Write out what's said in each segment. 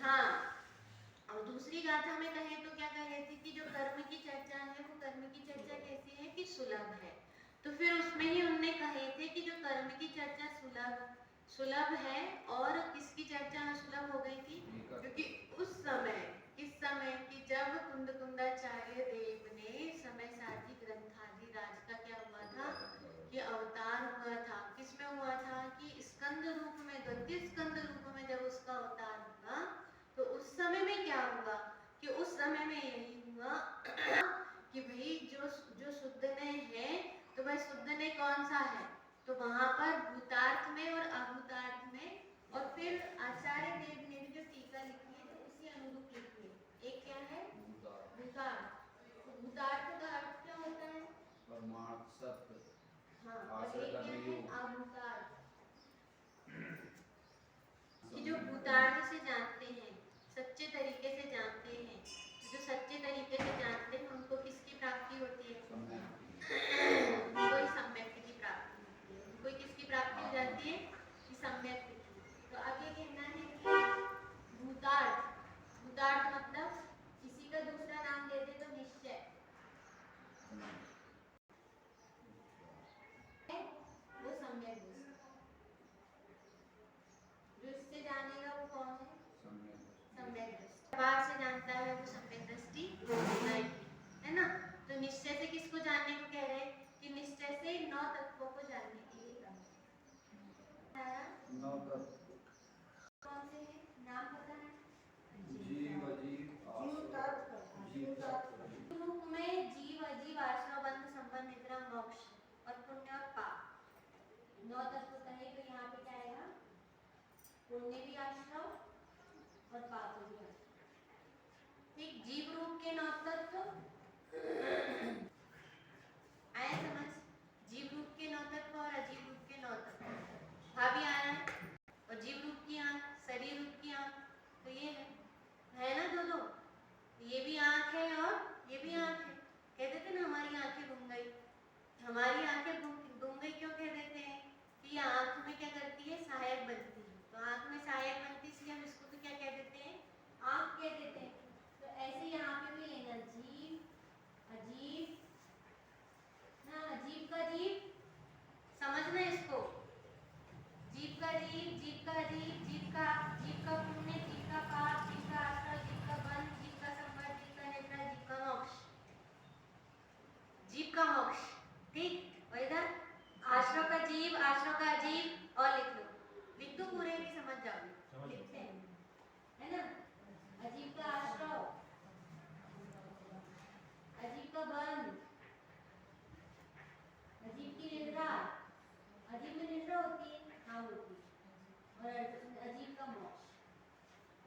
हाँ, और दूसरी गाथा में कहें तो क्या कहे थे कि जो कर्म की चर्चा है वो कर्म की चर्चा कैसी है कि सुलभ है। तो फिर उसमें ही उनने कहे थे कि जो कर्म की चर्चा सुलभ है, और किसकी चर्चा सुलभ हो गई थी, क्योंकि उस समय किस समय कि जब कुंदकुंदाचार्य देव ने समय साधी ग्रंथादि राज का क्या हुआ था कि अवतार हुआ था। किसमें हुआ था कि स्कंद रूप में, द्वितीय स्कंद रूप में जब उसका अवतार हुआ तो उस समय में क्या हुआ कि उस समय में यही हुआ कि भाई जो जो शुद्ध ने है, तो वह शुद्ध ने कौन सा है, तो वहां पर भूतार्थ में और अभूतार्थ में, और फिर आचार्य देव ने भी जो टीका लिखी है तो उसी अनुरूप लिखी है। एक क्या है भूतार्थ, तो भूतार्थ का अर्थ क्या होता है परमार्थ सत्य। हाँ, और एक क्या है अभूतार्थ, कि जो भूतार्थ से जानते हैं, सच्चे तरीके से जानते हैं, जो सच्चे तरीके से जानते हैं उनको किसकी प्राप्ति होती है, उनको ही सम्यक की प्राप्ति होती है। उनको किसकी प्राप्ति हो जाती है कि सम्यक की। तो अब ये कहना है कि भूतार्थ, भूतार्थ मतलब किसी का दूसरा नाम दे दे तो निश्चय, वो सम्यक दृष्टि। जो इससे जानेगा वो कौन है, सम्यक दृष्टि। बाहर से जानता है वो सम्यक दृष्टि नहीं है ना। तो निश्चय से किसको जानने को कह रहे हैं कि निश्चय से 9 तत्वों को जानने के लिए कहा। 9 तत्व कौन से हैं, नाम पता है, जीव अजीव रूप में जीव अजीव आश्रव बंध संबंध निद्रा मोक्ष और पुण्य और पाप। 9 तत्व कहे तो यहाँ पे क्या आएगा, पुण्य भी आश्रव और पाप भी आश्रव। ठीक, जीव रूप के 9 तत्व आए समझ, जीव रूप के 9 तत्व और अजीव रूप के 9 तत्व। भाभी आ रहा है, और जीव रूप की आंख, शरीर रूप की आंख, तो ये है ना दो दो, ये भी आंख है और ये भी आंख है। कहते थे ना हमारी आंखें घूम गई, हमारी आंखें घूम गई क्यों कह देते हैं कि ये आंख में क्या करती है, सहायक बनती है। तो आंख में सहायक बनती है इसलिए हम इसको तो क्या कह देते हैं, आंख कह देते हैं। तो ऐसे यहाँ पे भी लेना जीव अजीब ना, अजीब का जीव समझना इसको, जीव का जीव, जीव का अजीब, जीव का पुण्य, जीव का पाप, जीव का आश्रय, जीव का बंध, जीव का संबंध, जीव का निद्रा, जीव का मोक्ष, जीव का मोक्ष। ठीक, और इधर आश्रय का जीव, आश्रय का अजीब, और लिख दो पूरे की समझ जाओगे, लिखते हैं है ना। अजीब का आश्रय, अजीब का बंध, अजीब की निद्रा, अजीब में निद्रा होती है, हाँ होती है, और अजीब का मोक्ष,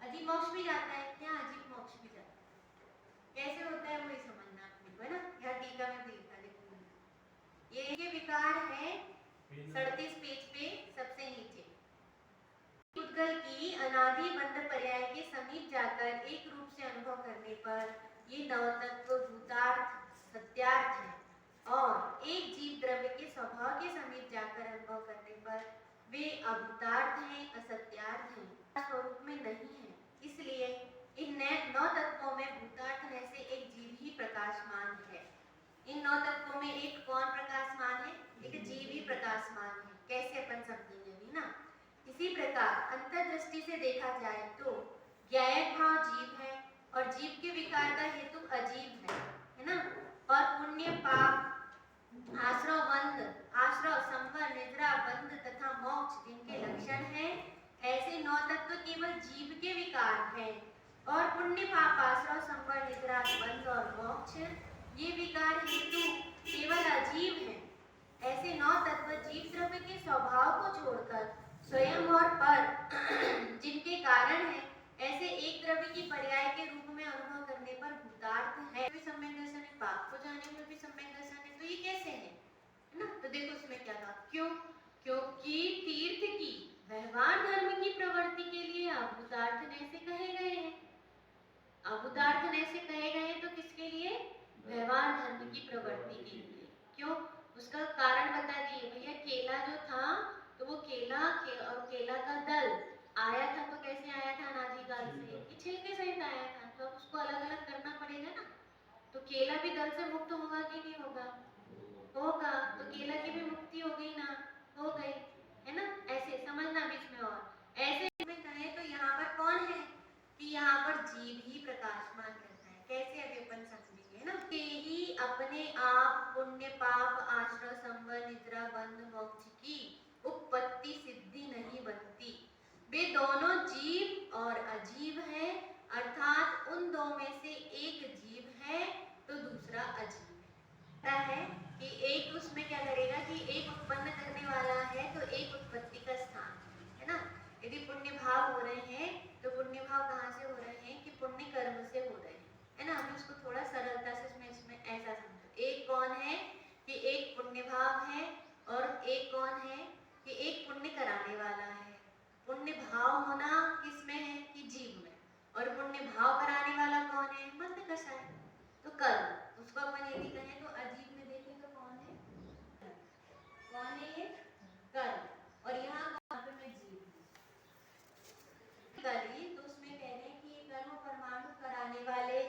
अजीब मोक्ष भी जाता है क्या, अजीब मोक्ष भी जाता है। कैसे होता है वही समझना आपको है ना, यहाँ टीका में भी लिखा देखो, ये के विकार है 37 पेज पे सबसे नीचे। उद्गल की अनादि बंध पर्याय के समीप जाकर एक रूप से अनुभव करने पर ये 9 तत्व भूतार्थ सत्यार्थ है, और एक जीव द्रव्य के स्वभाव के समीप जाकर अनुभव करने पर वे अभूतार्थ हैं, असत्यार्थ हैं, स्वरूप में नहीं है। इसलिए इन 9 तत्वों में भूतार्थ में से एक जीव ही प्रकाशमान है। इन 9 तत्वों में एक कौन प्रकाशमान है, एक जीव ही प्रकाशमान है। कैसे अपन समझेंगे अभी ना। इसी प्रकार अंतर्दृष्टि से देखा जाए तो ज्ञायक भाव जीव है, और जीव के विकार का हेतु अजीव है ना। और पुण्य पाप, आश्रव बंध, आश्रव संवर निद्रा बंध तथा मोक्ष जिनके लक्षण हैं, ऐसे 9 तत्व केवल जीव के विकार हैं, और पुण्य पाप आश्रव संवर निद्रा बंध और मोक्ष ये विकार हेतु केवल अजीव हैं। ऐसे 9 तत्व जीव द्रव्य के स्वभाव को छोड़कर स्वयं और पर जिनके कारण है, ऐसे एक द्रव्य की पर्याय के रूप में अनुभव करने पर भूतार्थ है। भी सम्यक दर्शन है, पाप को जानने में भी सम्यक दर्शन है, तो ये कैसे है ना। तो देखो उसमें क्या था, क्यों, क्योंकि तीर्थ की व्यवहार धर्म की प्रवृत्ति के लिए अभूतार्थ ऐसे कहे गए हैं। अभूतार्थ ऐसे कहे गए तो किसके लिए, व्यवहार धर्म की प्रवृत्ति के लिए। क्यों, उसका कारण बता दिए भैया। केला जो था तो वो केला और केला का दल आया था, तो कैसे आया था, और अजीब है, अर्थात उन दो में से एक जीव है तो दूसरा अजीब है। कि एक उसमें क्या करेगा कि एक उत्पन्न करने वाला है तो एक उत्पत्ति का स्थान है ना। यदि पुण्य भाव हो रहे हैं तो पुण्य भाव कहाँ से हो रहे हैं कि पुण्य कर्म से हो रहे हैं, है ना। हमें उसको थोड़ा सरलता से इसमें ऐसा समझो। एक कौन है कि एक पुण्य भाव है और एक कौन है कि एक पुण्य कराने वाला है। पुण्य भाव होना किसमें है कि जीव में, और पुण्य भाव कराने वाला कौन है, मंद कषाय। तो कर्म उसको अपन यदि कहें तो अजीब में देखें तो कौन है, कौन है ये कर्म। और यहाँ पे मैं जीव करी तो उसमें कह रहे हैं कि ये कर्म परमाणु कराने वाले,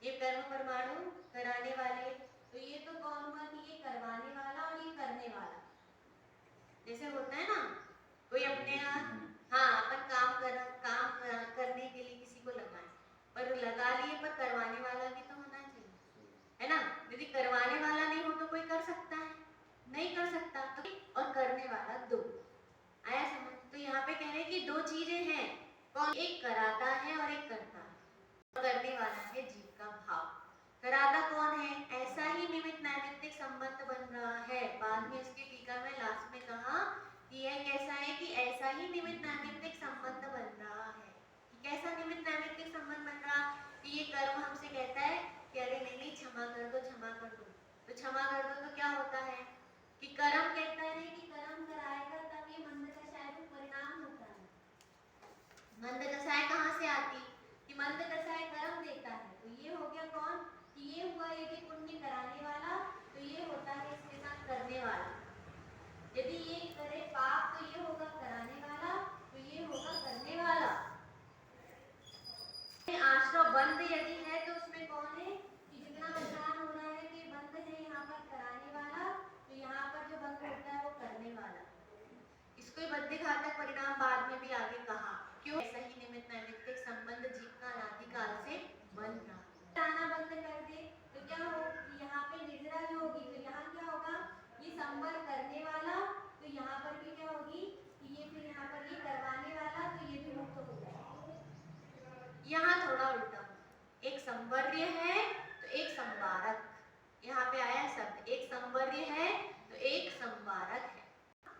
ये कर्म परमाणु कराने वाले। तो ये तो कौन हुआ कि ये करवाने वाला और ये करने वाला। जैसे होता है ना कोई अपने यहाँ, हाँ अपन काम करने के लिए किसी को लगाए, पर लगा लिए पर करवाने वाला भी तो होना चाहिए, है ना। यदि करवाने वाला नहीं हो तो कोई कर सकता है, नहीं कर सकता। तो और करने वाला दो आया समझ। तो यहाँ पे कह रहे हैं कि दो चीजें हैं, कौन, एक कराता है और एक करता है। करने वाला है जीव का भाव। कराता कौन है, ऐसा ही निमित्त नैमित्तिक संबंध बन रहा है। बाद में इसके टीका में लास्ट में कहा कि यह कैसा है कि ऐसा ही निमित्त नैमित्तिक संबंध बन रहा है। कि कैसा निमित्त नैमित्तिक संबंध बन रहा कि ये कर्म हमसे कहता है कि अरे नहीं नहीं क्षमा कर दो, क्षमा कर दो। तो क्षमा कर दो तो क्या होता है कि कर्म कहता है कि कर्म कराएगा तब ये मंद कषाय को परिणाम होता है। मंद कषाय कहाँ से आती कि मंद कषाय कर्म देता है। तो ये हो गया कौन कि ये हुआ यदि पुण्य कराने वाला, तो ये होता है इसके साथ करने वाला। यदि ये करे पाप तो ये होगा कराने वाला, तो ये होगा करने वाला। आश्रम बंद यदि है तो उसमें कौन है कि जितना नुकसान हो रहा है कि बंद है यहाँ पर कराने वाला, तो यहाँ पर जो बंद होता है वो करने वाला। इसको ही बद्ध घातक परिणाम बाद में भी आगे कहा। क्यों, ऐसा ही निमित्त नैमित्तिक संबंध जीव का अनादिकाल से बन रहा। आना बंद कर दे तो क्या हो कि यहाँ पे निद्रा जो होगी तो यहाँ क्या होगा ये संबंध करने वाला, तो यहाँ पर भी क्या होगी कि ये फिर यहाँ पर ये करवाने वाला, तो ये भी मुक्त हो जाएगा। यहाँ थोड़ा उल्टा, एक संवर्य है तो एक संवारक। यहाँ पे आया शब्द, एक संवर्य है तो एक संवारक है।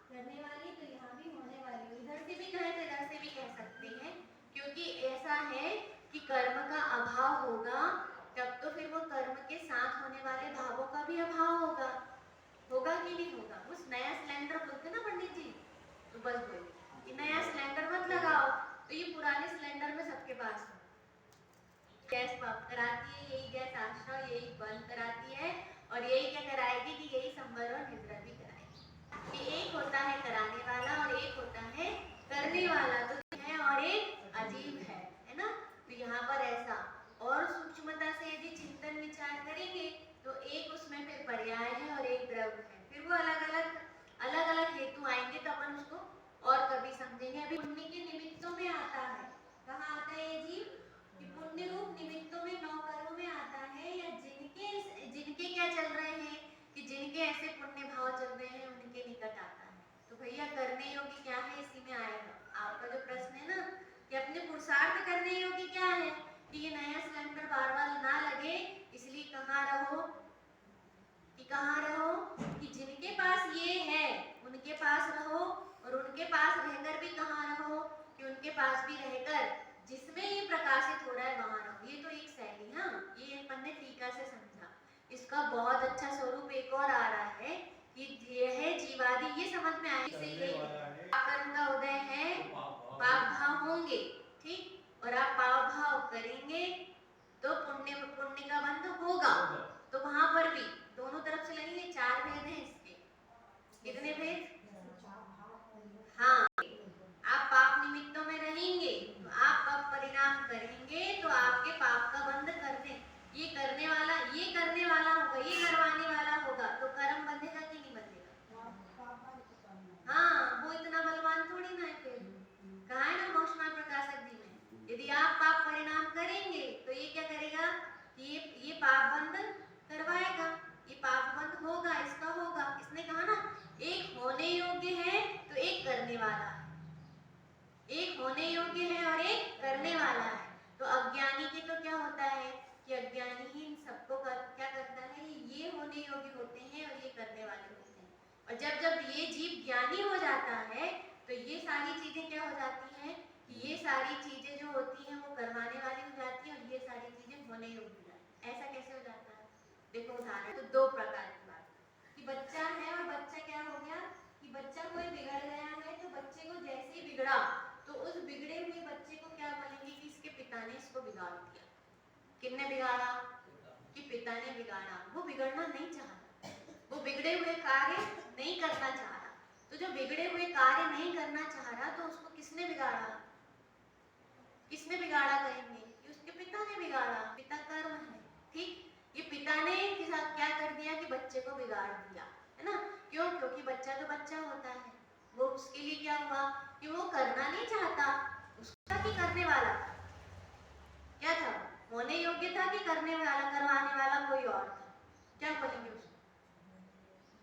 करने वाली तो यहाँ भी होने वाली, इधर से भी कहे तो इधर से भी कह सकते हैं। क्योंकि ऐसा है कि कर्म का अभाव होगा तब तो फिर वो कर्म के साथ होने वाले भावों का भी अभाव होगा, होगा कि नहीं होगा। उस नया सिलेंडर बोलते ना पंडित जी, तो बस बोले कि नया सिलेंडर मत लगाओ, तो ये पुराने सिलेंडर में सबके पास गैस पंप कराती है, यही गैस आश्रय यही बंद कराती है, और यही क्या कराएगी कि यही संवर और निद्रा भी कराएगी। कि एक होता है कराने वाला और एक होता है करने वाला, तो है और एक अजीब है ना। तो यहाँ पर ऐसा और सूक्ष्मता से यदि चिंतन विचार करेंगे तो एक उसमें फिर पर्याय है और एक द्रव्य है, फिर वो अलग अलग हेतु आएंगे तो अपन उसको और कभी समझेंगे। अभी पुण्य के निमित्तों में आता है, कहाँ आता है ये जीव कि पुण्य रूप निमित्तों में, नौ कर्मों में आता है, या जिनके क्या चल रहे हैं कि जिनके ऐसे पुण्य भाव चल रहे हैं उनके निकट आता है। तो भैया करने योग्य क्या है, इसी में आएगा आपका जो प्रश्न है ना कि अपने पुरुषार्थ करने योग्य क्या है कि ये नया सिलेंडर बार बार ना लगे, इसलिए कहाँ रहो कि जिनके पास ये है उनके पास रहो, और उनके पास रहकर भी कहाँ रहो कि उनके पास भी रहकर जिसमें ये प्रकाशित हो रहा है वहां रहो। ये तो एक शैली, हाँ ये अपन ने टीका से समझा। इसका बहुत अच्छा स्वरूप एक और आ रहा है कि यह है जीवादि, ये समझ में आए से कर्म का उदय है, पाप भाव होंगे, ठीक, और आप पाप भाव करेंगे तो पुण्य का बंध होगा। तो वहां पर भी दोनों तरफ से लगेंगे, चार भेद हैं इसके। कितने भेद, हाँ आप पाप निमित्तों में रहेंगे तो आप पाप परिणाम करेंगे तो आपके पाप का बंध कर दे। ये करने वाला होगा, ये करवाने वाला होगा, तो कर्म बंधेगा कि नहीं बंधेगा। हाँ वो इतना बलवान थोड़ी ना होने योग्य है और एक करने वाला है। तो अज्ञानी के तो क्या होता है कि अज्ञानी ही इन सबको क्या करता है, ये होने योग्य होते हैं और ये करने वाले होते हैं। और जब जब ये जीव ज्ञानी हो जाता है तो ये सारी चीजें क्या हो जाती हैं कि ये सारी चीजें जो होती हैं वो करवाने वाली हो जाती हैं और ये सारी चीजें होने योग्य हो जाती हैं। ऐसा कैसे हो जाता है? देखो उदाहरण, तो दो प्रकार की बात कि बच्चा है और बच्चा क्या हो गया कि बच्चा कोई बिगड़ गया है, तो बच्चे को जैसे ही बिगड़ा तो उस बिगड़े हुए बच्चे को क्या बोलेंगे कि इसके पिता ने इसको बिगाड़ दिया। किसने बिगाड़ा? कि पिता ने बिगाड़ा। वो बिगड़ना नहीं चाहता, वो बिगड़े हुए कार्य नहीं करना चाह रहा। तो जो बिगड़े हुए कार्य नहीं करना चाह रहा तो उसको किसने बिगाड़ा? किसने बिगाड़ा कहेंगे कि उसके पिता ने बिगाड़ा। पिता कर्म है, ठीक। ये पिता ने क्या कर दिया कि बच्चे को बिगाड़ दिया, है ना। क्यों? क्योंकि बच्चा तो बच्चा होता है, वो उसके लिए क्या हुआ कि वो करना नहीं चाहता, उसका भी करने वाला था। क्या था? होने योग्य था कि करने वाला, करवाने वाला कोई और था। क्या बोलेंगे उसको?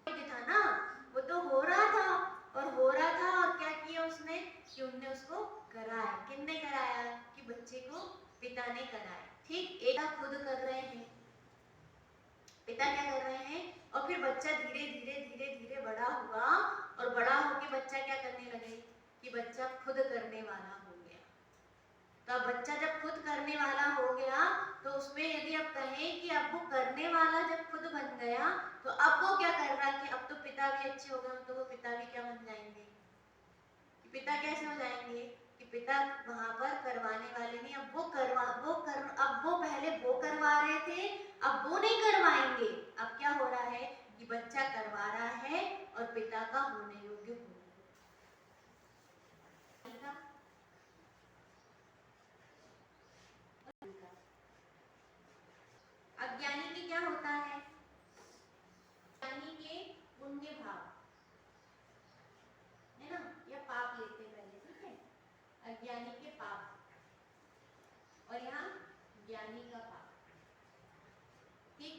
योग्य था ना, वो तो हो रहा था और क्या किया उसने कि उनने उसको कराया। किसने कराया? कि बच्चे को पिता ने कराया, ठीक। एक खुद कर रहे हैं, पिता क्या कर रहे हैं, और फिर बच्चा धीरे धीरे धीरे धीरे बड़ा हुआ और बड़ा होके बच्चा क्या करने लगे कि बच्चा खुद करने वाला हो गया। तो अब बच्चा जब खुद करने वाला हो गया तो उसमें यदि आप कहें कि अब वो करने वाला जब खुद बन गया तो अब वो क्या कर रहा है कि अब तो पिता भी अच्छे हो गए, तो वो पिता भी क्या बन जाएंगे कि पिता कैसे हो जाएंगे कि पिता वहां पर करवाने वाले नहीं, अब अब वो पहले वो करवा रहे थे, अब वो नहीं करवाएंगे। अब क्या हो रहा है कि बच्चा करवा रहा है और पिता का होने योग्य हो रहा है। अज्ञानी के क्या होता है? अज्ञानी के पुण्य भाव, है ना, या पाप लेते पहले, ठीक है। अज्ञानी के पाप और यहाँ ज्ञानी का पाप, ठीक।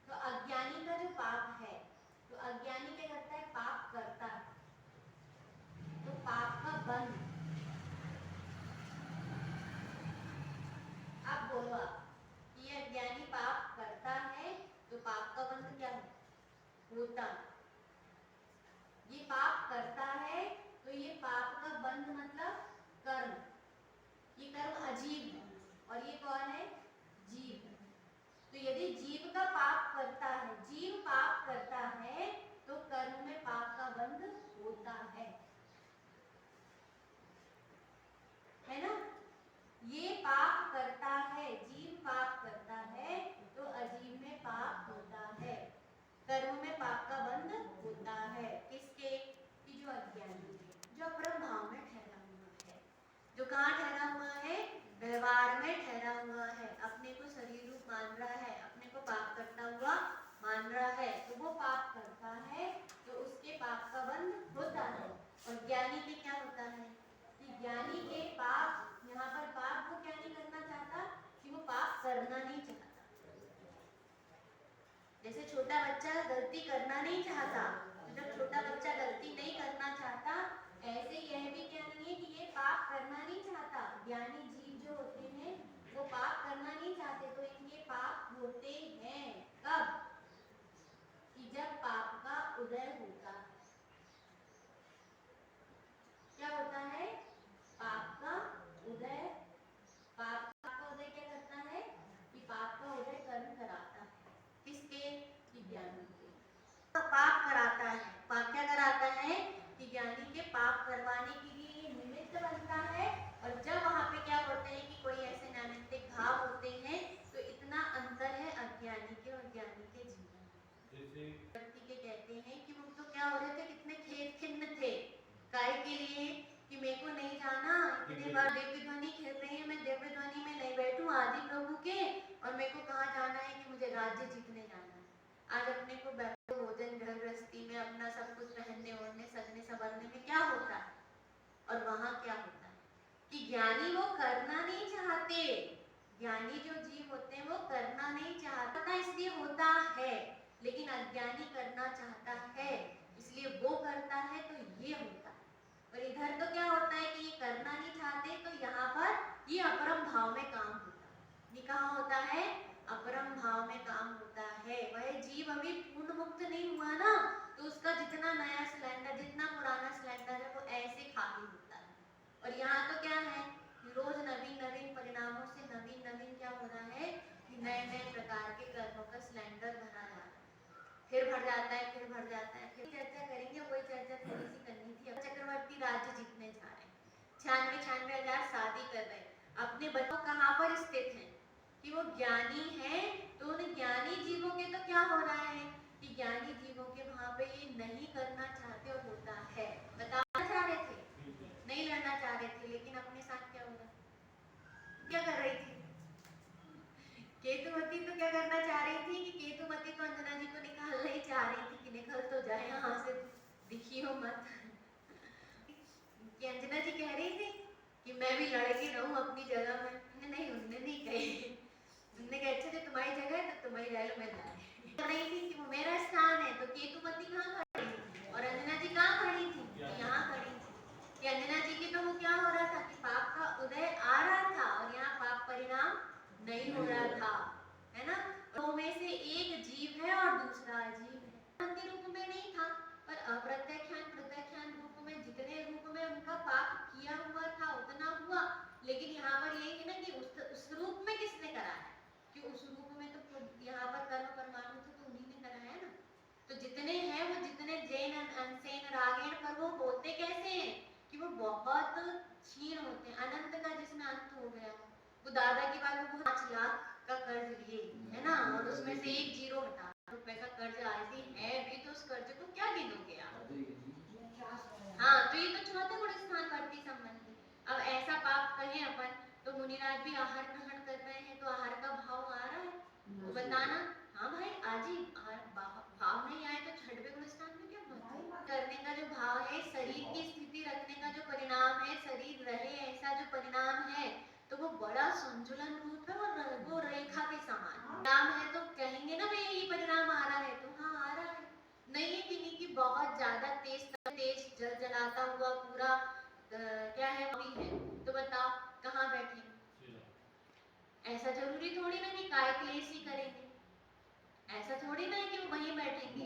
तो अज्ञानी का जो पाप है, तो अज्ञानी क्या करता है? पाप करता है, तो पाप का बंध। आप बोलो, आप ये अज्ञानी पाप करता है तो पाप का बंध क्या है? होता। ये पाप करता है तो ये पाप का बंध मतलब कर्म। ये कर्म अजीब है और ये कौन है? जीव। तो यदि जीव का पाप करता है, जीव पाप करता है तो कर्म में पाप का बंध होता है ना। ये पाप करता है, जीव पाप करता है तो अजीव में पाप होता है, कर्म में पाप का बंध होता है। किसके? कि जो अज्ञानी है, जो अपरम भाव में ठहरा हुआ है, जो कहाँ ठहरा हुआ है? व्यवहार में ठहरा हुआ है, अपने को शरीर रूप मान रहा है, अपने को पाप करता हुआ मान रहा है, तो वो पाप करता है तो उसके पाप का बंध होता है। और ज्ञानी के क्या होता है कि ज्ञानी के पाप, यहाँ पर पाप वो क्या नहीं करना चाहता कि वो पाप करना नहीं चाहता। जैसे छोटा बच्चा गलती करना नहीं चाहता, तो जब छोटा बच्चा गलती नहीं करना चाहता, ऐसे यह भी क्या नहीं है कि ये पाप करना नहीं चाहता। ज्ञानी जीव जो होते हैं वो पाप करना नहीं चाहते, तो इनके पाप होते हैं कब? कि जब पाप का उदय होता है। क्या होता है? पाप का उदय। पाप का उदय क्या करता है कि पाप का उदय कर्म कराता है। किसके? कि ज्ञानी के। पाप कराता है, पाप क्या कराता है कि ज्ञानी के पाप करवाने के लिए निमित्त बनता है। और जब वहां पे क्या होते हैं कि कोई ऐसे नैमित्तिक भाव होते हैं तो इतना अंतर है अज्ञानी के और ज्ञानी के जीवन में। व्यक्ति के कहते हैं कि वो तो क्या हो रहे थे, कितने खेत खिन्न थे काय के लिए कि मेरे को नहीं जाना, इतने बार दिव्य ध्वनि खेल रही है, मैं दिव्य ध्वनि में नहीं बैठूं आदि प्रभु के, और मेरे को कहाँ जाना है कि मुझे राज्य जीतने जाना है। आज अपने को भोजन घर गृहस्थी में अपना सब कुछ पहनने ओढ़ने सजने संवरने में क्या होता है, और वहां क्या होता है कि ज्ञानी वो करना नहीं चाहते। ज्ञानी जो जीव होते हैं वो करना नहीं चाहता, इसलिए होता है, लेकिन अज्ञानी करना चाहता है इसलिए वो करता है, तो ये होता है। और इधर तो क्या होता है कि ये करना नहीं चाहते भाव में काम होता है। ये कहाँ होता है? अपरम भाव में काम होता है। वह जीव अभी पूर्ण मुक्त नहीं हुआ ना, तो उसका जितना नया सिलेंडर, जितना पुराना सिलेंडर है, वो ऐसे खाली होता है। और यहाँ तो क्या है, रोज नवीन नवीन परिणामों से नवीन नवीन क्या हो रहा है कि नए नए प्रकार के कर्मों का सिलेंडर भरा जा रहा है, फिर भर जाता है, फिर भर जाता है। फिर चर्चा करेंगे, वही चर्चा थोड़ी सी करनी थी। अब चक्रवर्ती राज्य जीतने जा रहे हैं, 96 हजार शादी कर रहे हैं। अपने बच्चों कहाँ पर स्थित हैं कि वो ज्ञानी हैं, तो उन ज्ञानी जीवों के तो क्या हो रहा है कि ज्ञानी जीवों के वहां पे ये नहीं करना चाहते और होता है। बताना चाह रहे थे, नहीं लड़ना चाह रहे थे, लेकिन अपने साथ क्या होगा, क्या कर रही थी केतुमती? तो क्या करना चाह रही थी कि केतुमती को अंजना जी को निकालना ही चाह रही थी कि निकल तो जाए यहाँ से, दिखियो मत। कि अंजना जी कह रही थी कि मैं भी लड़के रहूं अपनी जगह में। नहीं, उनने नहीं कही। उनने कहा अच्छा जो तुम्हारी जगह है तो तुम्हारी रह लो, मैं जा रही थी कि वो मेरा स्थान है। तो केतुमती कहाँ खड़ी थी और अंजना जी कहाँ खड़ी थी? यहाँ खड़ी थी। कि अंजना जी की तो वो क्या हो रहा था कि पाप का उदय आ रहा था और यहाँ पाप परिणाम नहीं हो रहा था, है ना। दो में से एक जीव है और दूसरा अजीव है। के रूप में नहीं था, पर अप्रत्यक्षान प्रत्यक्षान रूप में, जितने रूप में उनका पाप किया हुआ था उतना हुआ। लेकिन यहाँ पर यही है ना कि उस रूप में किसने कराया, कि उस रूप में तो यहाँ पर कर्म परमाणु तो उन्हीं ने कराया ना। तो जितने हैं वो, जितने जैन अनसेन रागेण, पर वो होते कैसे हैं कि वो बहुत क्षीण होते हैं। अनंत का जिसमें अंत हो गया, वो दादा के बाद वो 5 लाख का कर्ज लिए, है ना, और उसमें से 1 जीरो हटा रुपए का कर्ज आदि है भी, तो उस कर्ज को क्या गिनोगे आप? हाँ, तो ये तो चौथे गुण स्थान वर्ती संबंधी। अब ऐसा पाप कहें अपन तो मुनिराज भी आहार ग्रहण कर रहे हैं, तो आहार का भाव आ रहा है, तो बताना। हाँ भाई, आज ही भाव नहीं आए तो छठवें गुण स्थान में क्या बात करने का जो भाव है, शरीर की स्थिति रखने का जो परिणाम है, शरीर रहे ऐसा जो परिणाम है, तो वो बड़ा संतुलन रूप है और वो रेखा के समान नाम है। तो कहेंगे ना भाई ये परिणाम आ रहा है, तो हाँ आ रहा है। नहीं है कि नहीं कि बहुत ज्यादा तेज तेज जल जलाता हुआ पूरा क्या है अभी है, तो बताओ कहाँ बैठेंगे? ऐसा जरूरी थोड़ी ना कि काय क्लेश ही करेंगे, ऐसा थोड़ी ना है कि वो वहीं बैठेंगे।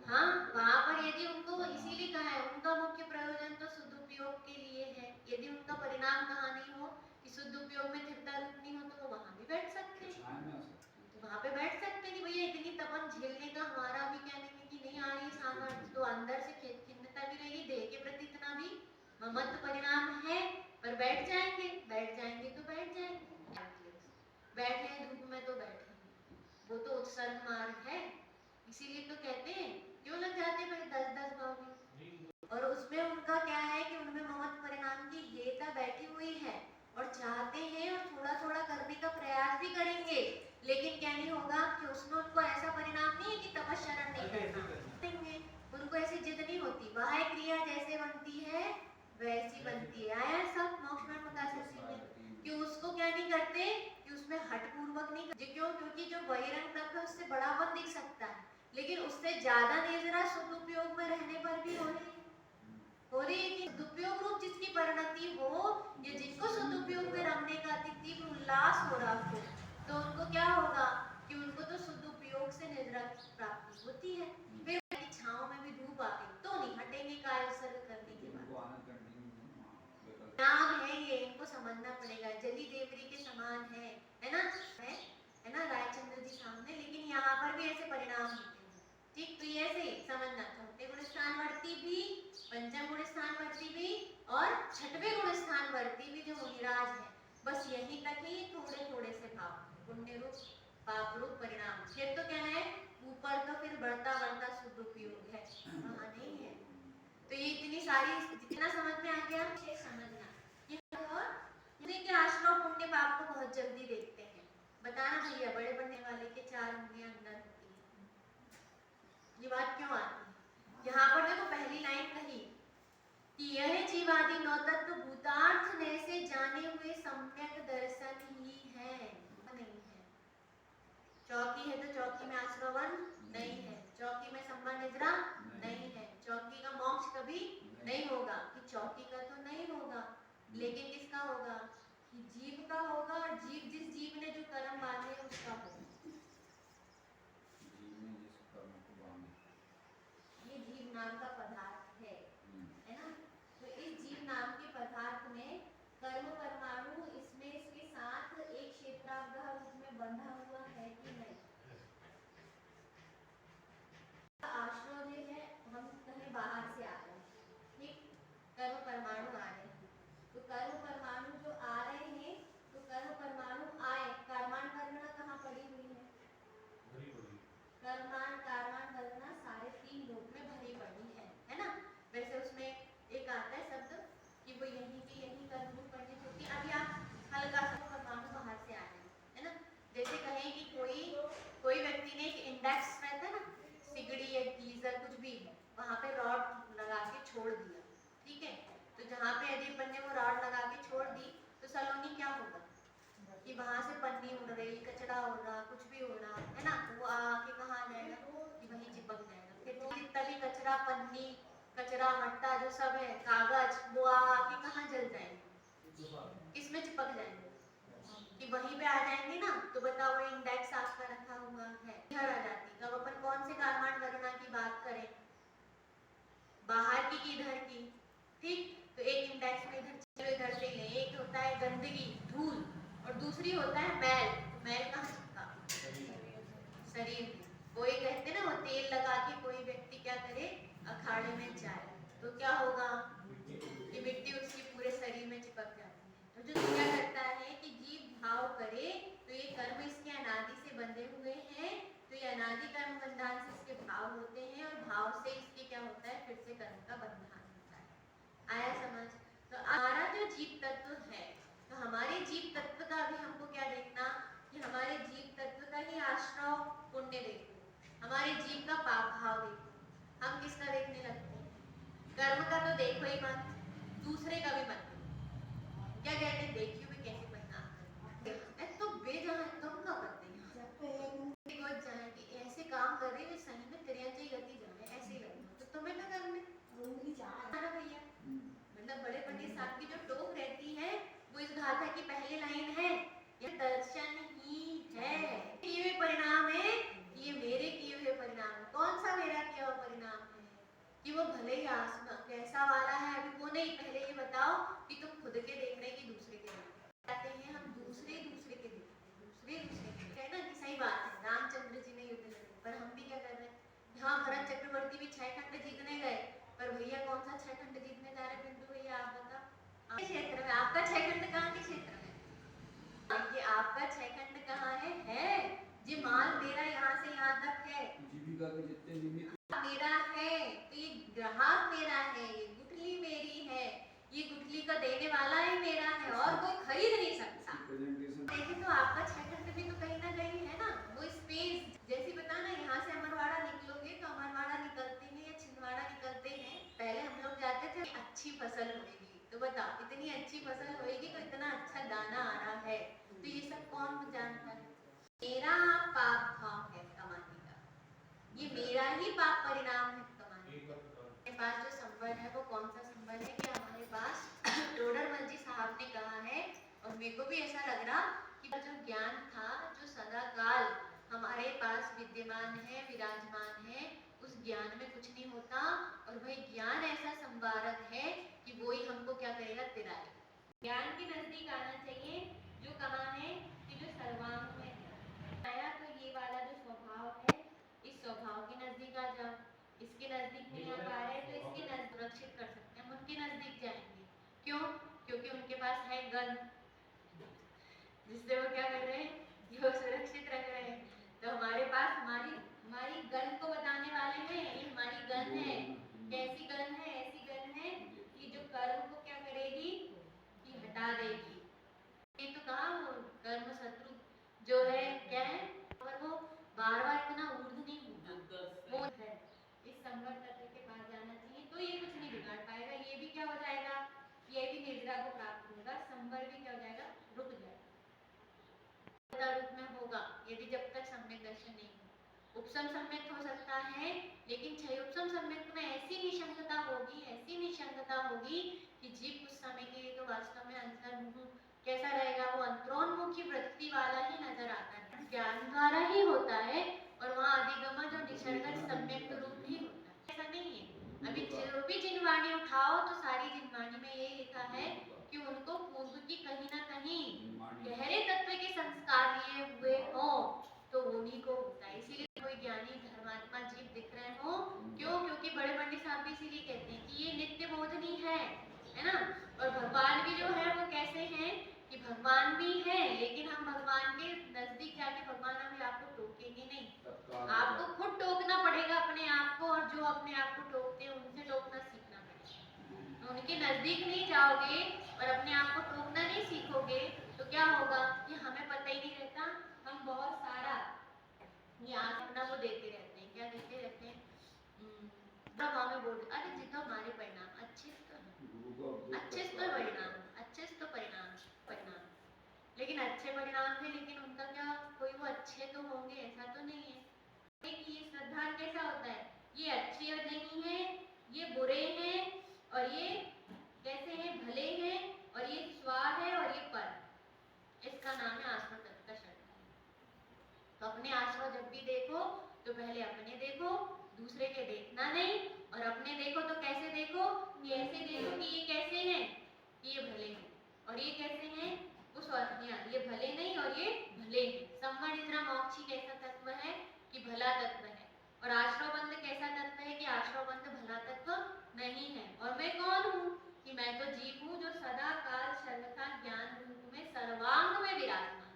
हाँ, वहाँ पर यदि उनको इसीलिए कहा है, उनका मुख्य प्रयोजन तो सदुपयोग के लिए है। यदि उनका परिणाम कहाँ नहीं हो कि सदुपयोग में स्थिरता रूप नहीं हो, तो वो वहाँ भी बैठ सकते हैं, तो वहाँ पे बैठ सकते हैं कि भैया इतनी तपन झेलने का हमारा भी कहने में कि नहीं आ रही सामर्थ्य, तो अंदर से खिन्नता भी रहेगी, देह के प्रति इतना भी ममत्व परिणाम है, पर बैठ जाएंगे, बैठ जाएंगे तो बैठ जाएंगे। बैठे धूप में तो बैठे, वो तो उत्सर्ग मार्ग है, इसीलिए तो कहते हैं क्यों लग जाते भाई 10-10 भाव में। और उसमें उनका क्या है कि उनमें ममत्व परिणाम की हेता बैठी हुई है और चाहते हैं और थोड़ा थोड़ा करने का प्रयास भी करेंगे, लेकिन क्या नहीं होगा कि उसमें उनको ऐसा परिणाम नहीं है कि तपस्या नहीं करना, उनको ऐसी जिद नहीं होती। वह क्रिया जैसे बनती है वैसी बनती है। आया सब मोक्ष में कि उसको क्या नहीं करते कि उसमें हट पूर्वक नहीं करते। क्यों? क्योंकि जो बहिरंग तत्व है उससे बड़ापन दिख सकता है, लेकिन उससे ज्यादा नेजरा सदुपयोग में रहने पर भी हो रही है कि दुरुपयोग रूप जिसकी परिणति हो, या जिनको सदुपयोग में रमने का अति तीव्र उल्लास हो रहा हो, तो उनको क्या होगा कि उनको तो सदुपयोग से निद्रा की प्राप्ति होती है। फिर छांव में भी धूप आ गई तो नहीं हटेंगे काय उत्सर्ग करने के बाद। नाम है ये, इनको समझना पड़ेगा, जली देवरी के समान है ना, है ना रायचंद्र जी सामने। लेकिन यहाँ पर भी ऐसे परिणाम होते हैं, ठीक। तो ये ऐसे समझना, चौथे गुण स्थान वर्ती भी, पंचम गुण स्थान वर्ती भी और छठवें गुण स्थान वर्ती भी जो मुनिराज है, बस यहीं तक ही थोड़े थोड़े से भाव, पुण्य रूप पाप रूप परिणाम। फिर तो क्या है ऊपर तो फिर बढ़ता बढ़ता सदुपयोग है, वहाँ नहीं है। तो ये इतनी सारी, जितना समझ में आ गया समझना। के आश्रम पुण्य पाप को बहुत जल्दी देखते हैं, बताना भैया बड़े बनने वाले के 4 उंगलियां अंदर होती है। ये बात क्यों आती है? यहाँ पर देखो पहली लाइन कही कि यह जीवादि नौ तत्व भूतार्थ ने से जाने हुए सम्यक दर्शन ही है, नहीं है। चौकी है तो चौकी में आश्रवन नहीं है, चौकी में संबंध निद्रा नहीं है, चौकी का मोक्ष कभी नहीं होगा, कि चौकी का तो नहीं होगा, लेकिन किसका होगा? कि जीव का होगा और जीव जिस जीव ने जो कर्म बांधे उसका होगा। जीव ने जिस कर्म को बांधा, ये जीव नाम का पदार्थ है ना। तो इस जीव नाम के पदार्थ में कर्म परमाणु इसमें इसके साथ एक क्षेत्रावगाह रूप में बंधा हुआ है कि नहीं। आश्रय जो है हम कहीं बाहर से आ रहे हैं, ठीक, कर्म परमाणु आ रहे हैं, तो कर्म परमाणु जो आ रहे हैं तो कर्म परमाणु आए, कर्माण वर्णना कहाँ पड़ी हुई है, कर्माण कारवाण वर्णना सारे तीन रूप में भरी पड़ी है ना। वैसे उसमें एक आता है शब्द कि वो यहीं की यहीं कर्म रूप पढ़नी होती है। अभी आप हल्का सा परमाणु बाहर से आ रहे हैं, है ना। जैसे कहें कि कोई व्यक्ति ने एक इंडेक्स रहता है ना, सिगड़ी या गीजर कुछ भी, वहां पे रॉड लगा के छोड़ दिया, ठीक है। तो जहाँ पे यदि अपन ने वो रॉड लगा के छोड़ दी तो सलोनी क्या होगा कि वहां से पन्नी उड़ रही, कचरा उड़ रहा, कुछ भी उड़ रहा है ना, वो आके कहाँ आ जाएगा कि वहीं चिपक जाएगा। फिर जितना भी कचरा, पन्नी, कचरा, मट्टा जो सब है, कागज, वो आके कहाँ जल जाएंगे, इसमें चिपक जाएंगे कि वहीं पे आ जाएंगे ना। तो बताओ वो इंडेक्स आपका रखा हुआ है, इधर आ जाती। तब अपन कौन से कारमान वर्णना की बात करें, बाहर की इधर की, ठीक। तो एक इंडेक्स में इधर से ले, एक होता है गंदगी, धूल, और दूसरी होता है मैल। तो मैल कहाँ चिपका, शरीर में। कोई कहते ना वो तेल लगा के कोई व्यक्ति क्या करे, अखाड़े में जाए, तो क्या होगा कि मिट्टी उसके पूरे शरीर में चिपक जाती है। तो जो क्या करता है कि जीव भाव करे, तो ये कर्म इसके अनादि से बंधे हुए हैं, तो ये अनादि कर्म बंधन से इसके भाव होते हैं, और भाव से इसके क्या होता है, फिर से कर्म का बंधन होता है। आया समझ। तो हमारा जो जीव तत्व है, तो हमारे जीव तत्व का भी हमको क्या देखना कि हमारे जीव तत्व का ही आश्रव पुण्य देखो, हमारे जीव का पाप भाव देखो। हम किसका देखने लगते हैं, कर्म का तो देखो ही मत, दूसरे का भी मत। क्या कहते हैं, देखियो भी कैसे परिणाम करते हैं, तो बेजहां तुम क्या करते हैं, जाए कि ऐसे काम कर रहे हैं सही में त्रियंजय गति जाए, ऐसे लगना तो तुम्हें क्या करना है भैया। मतलब बड़े पंडित साहब की जो टोक रहती है वो इस गाथा की पहली लाइन है, ये दर्शन ही है, किए हुए परिणाम है, ये मेरे किए हुए परिणाम है। कौन सा मेरा किया हुआ परिणाम है कि वो भले ही आसमान कैसा वाला है, अभी वो नहीं, पहले ये बताओ कि तुम खुद के देख रहे कि दूसरे के कहते हैं, हम दूसरे के देखते, दूसरे के है ना, कि सही बात है। रामचंद्र जी ने युद्ध लड़े, पर हम भी क्या कर रहे हैं, हाँ भरत चक्रवर्ती भी 6 खंड जीतने गए, पर भैया कौन सा 6 खंड जीतने जा रहे, बिंदु भैया आप बताओ। आपके क्षेत्र में आपका 6 खंड कहाँ के क्षेत्र में, ये आपका 6 खंड कहाँ है जी, माल मेरा यहाँ से यहाँ तक है, जीविका के जितने निमित्त मेरा है, तो ये ग्राहक मेरा है, ये गुठली मेरी है, ये गुठली का देने वाला ही मेरा है, और कोई खरीद नहीं सकता। देखिए तो आपका 6 खंड भी तो कहीं ना कहीं है ना, वो स्पेस जैसे बता ना, यहाँ से अमरवाड़ा निकलोगे तो अमरवाड़ा निकलते हैं या छिंदवाड़ा निकलते हैं, पहले हम लोग जाते थे अच्छी फसल होगी, तो बताओ इतनी अच्छी फसल होगी तो इतना अच्छा दाना आ रहा है, तो ये सब कौन जानता है, मेरा पाप भाव है कमाने का, ये मेरा ही पाप परिणाम है कमाने का। हमारे पास जो संबल है वो कौन सा संबल है कि हमारे पास टोडरमल जी साहब ने कहा है, और मेरे को भी ऐसा लग रहा कि जो ज्ञान था जो सदा काल हमारे पास विद्यमान है, विराजमान है, उस ज्ञान में कुछ नहीं होता, और वही ज्ञान ऐसा संवारक है कि वो ही हमको क्या करेगा, तिराए। ज्ञान के नजदीक आना चाहिए, जो कहाँ है कि जो सर्वांग में आया, तो ये वाला जो स्वभाव है, इस स्वभाव के नजदीक आ जाओ, इसके नजदीक नहीं आ पा रहे तो इसके नजदीक सुरक्षित कर सकते हैं, हम उनके नजदीक जाएंगे, क्यों, क्योंकि उनके पास है गन, जिससे वो क्या कर रहे हैं, वो सुरक्षित रख रहे हैं। तो हमारे पास हमारी गन को बताने वाले हैं, ये हमारी गन है, कैसी गन है, ऐसी गन है कि जो कर्म को क्या करेगी कि हटा देगी। ये तो कहा वो कर्म शत्रु जो है क्या है, और वो बार बार इतना ऊर्ध नहीं होता, वो है इस संवर तत्व के पास जाना चाहिए, तो ये कुछ नहीं बिगाड़ पाएगा, ये भी क्या हो जाएगा, ये भी निद्रा को प्राप्त होगा, संवर भी क्या हो जाएगा, रुक जाएगा, रूप में होगा यदि जब तक सम्यक दर्शन नहीं हो। उपसम सम्यक हो सकता है, लेकिन छह उपसम सम्यक में ऐसी निशंकता होगी, ऐसी निशंकता होगी कि जीव कुछ समय के लिए तो वास्तव में अंतर्मुख कैसा रहेगा, वो अंतरोन्मुखी वृत्ति वाला ही नजर आता है, ज्ञान द्वारा ही होता है, और वहाँ अधिगम जो निसर्गत सम्यक रूप ही होता है। ऐसा नहीं है, अभी जो भी जिनवाणी उठाओ तो सारी जिनवाणी में ये लिखा है कि उनको पूर्व की कहीं ना कहीं गहरे तत्व के संस्कार लिए हुए हो तो उन्हीं को होता है। इसीलिए कोई ज्ञानी धर्मात्मा जीव दिख रहे हो, क्यों? क्योंकि बड़े पंडित साहब भी इसीलिए कहते हैं कि ये नित्य बोधनी है ना। और भगवान भी जो है वो कैसे हैं कि भगवान भी है, लेकिन हम भगवान के नजदीक जाके भगवान अभी आपको टोकेंगे नहीं, आपको खुद टोकना पड़ेगा अपने आप को, और जो अपने आप को टोकते हैं उनसे टोकना सीखना पड़ेगा। उनके नजदीक नहीं जाओगे और अपने आप को टोकना नहीं सीखोगे तो क्या होगा कि हमें पता ही नहीं रहता, हम बहुत सारा ये अपना वो देते रहते हैं, क्या देते रहते हैं, तब हमें बोलते अरे जितना हमारे परिणाम अच्छे तो परिणाम, अच्छे तो परिणाम, लेकिन अच्छे परिणाम थे, लेकिन उनका क्या कोई वो अच्छे तो होंगे ऐसा तो नहीं है। कि ये श्रद्धा कैसा होता है, ये अच्छे और नहीं है, ये बुरे हैं और ये कैसे हैं, भले हैं, और ये स्वा है और ये पर, इसका नाम है आश्रम तत्व का श्रद्धा। तो अपने आश्रम जब भी देखो तो पहले अपने देखो, दूसरे के देखना नहीं, और अपने देखो तो कैसे देखो कि ऐसे देखो कि ये कैसे हैं, कि ये भले हैं, और ये कैसे हैं, उस ये भले नहीं और ये भले हैं। संवरिद्रा मोक्षी कैसा तत्व है कि भला तत्व है, और आश्रवबंध कैसा तत्व है कि आश्रवबंध भला तत्व नहीं है। और मैं कौन हूँ कि मैं तो जीव हूँ जो सदा काल सर्वथा ज्ञान रूप में सर्वांग में विराजमान।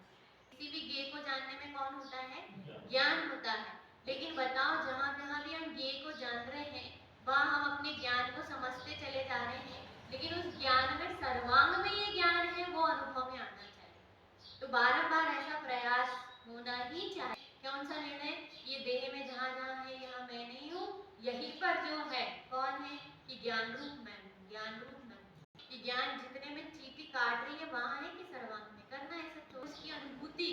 किसी भी ज्ञेय को जानने में कौन होता है, ज्ञान होता है। लेकिन बताओ जहाँ जहाँ भी हम ज्ञेय को जान रहे हैं वहाँ हम अपने ज्ञान को समझते चले जा रहे हैं, लेकिन उस ज्ञान में सर्वांग में ये ज्ञान है वो अनुभव में आना चाहिए। तो बारंबार ऐसा प्रयास होना ही चाहिए। कौन सा निर्णय, ये देह में जहाँ जहाँ है यहाँ मैं नहीं हूँ, यहीं पर जो है कौन है कि ज्ञान रूप मैं हूँ, ज्ञान रूप मैं हूँ। कि ज्ञान जितने में चीटी काट रही है वहाँ है कि सर्वांग में करना है सब। तो उसकी अनुभूति,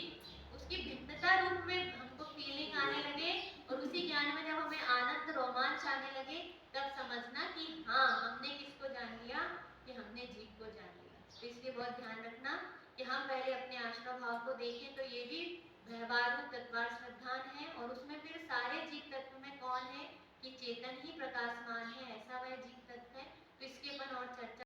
उसकी भिन्नता रूप में हमको फीलिंग आने लगे, और उसी ज्ञान में जब हमें आनंद रोमांच आने लगे तब समझना कि हाँ हमने किसको जान लिया, कि हमने जीव को जान लिया। तो इसलिए बहुत ध्यान रखना कि हम पहले अपने आश्रम भाव को देखें तो ये भी व्यवहार तत्वार श्रद्धान है, और उसमें फिर सारे जीव तत्व में कौन है कि चेतन ही प्रकाशमान है, ऐसा वह जीव तत्व है। तो इसके अपन और चर्चा